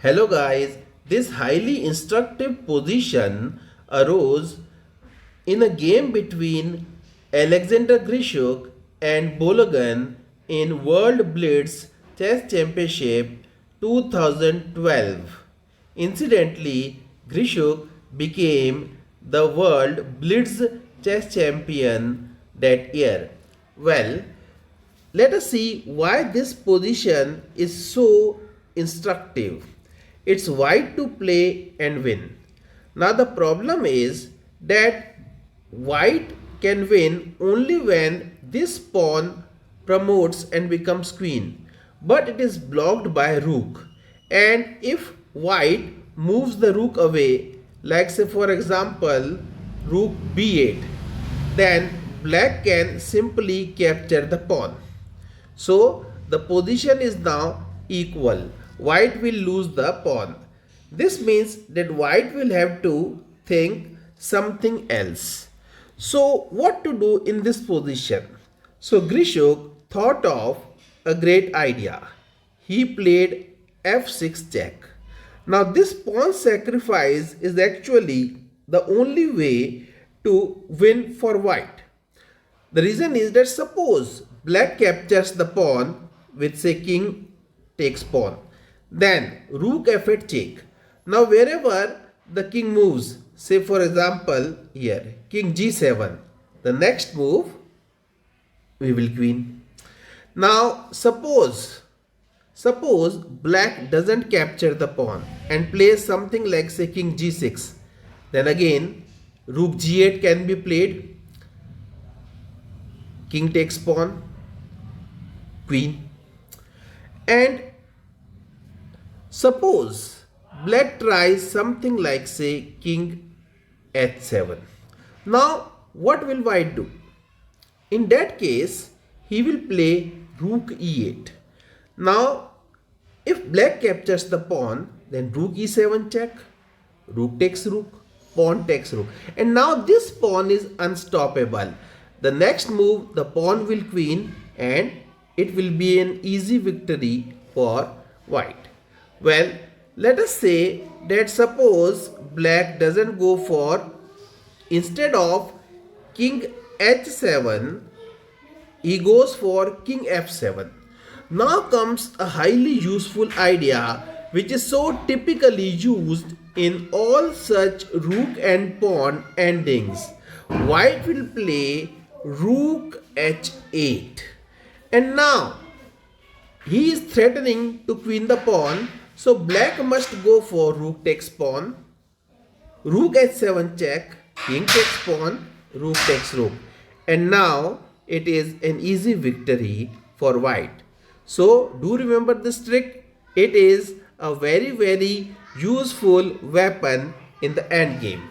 Hello guys, this highly instructive position arose in a game between Alexander Grischuk and Bologan in World Blitz Chess Championship 2012. Incidentally, Grischuk became the World Blitz Chess Champion that year. Well, let us see why this position is so instructive. It's white to play and win. Now the problem is that white can win only when this pawn promotes and becomes queen, but it is blocked by rook. And if white moves the rook away, like say for example rook b8, then black can simply capture the pawn. So the position is now equal. White will lose the pawn. This means that white will have to think something else. So what to do in this position? So Grischuk thought of a great idea. He played f6 check. Now this pawn sacrifice is actually the only way to win for white. The reason is that suppose black captures the pawn with say king takes pawn. Then rook f8 check. Now wherever the king moves, say for example here king g7, the next move we will queen. Now suppose black doesn't capture the pawn and plays something like say king g6, then again rook g8 can be played. King takes pawn, queen. And suppose black tries something like say king h7. Now what will white do? In that case he will play rook e8. Now if black captures the pawn, then rook e7 check, rook takes rook, pawn takes rook, and now this pawn is unstoppable. The next move the pawn will queen and it will be an easy victory for white. Well, let us say that suppose black doesn't go for, instead of king h7 he goes for king f7. Now comes a highly useful idea which is so typically used in all such rook and pawn endings. White will play rook h8, and now he is threatening to queen the pawn, so black must go for rook takes pawn, rook h7 check, king takes pawn, rook takes rook, and now it is an easy victory for white. So do remember this trick. It is a very useful weapon in the endgame.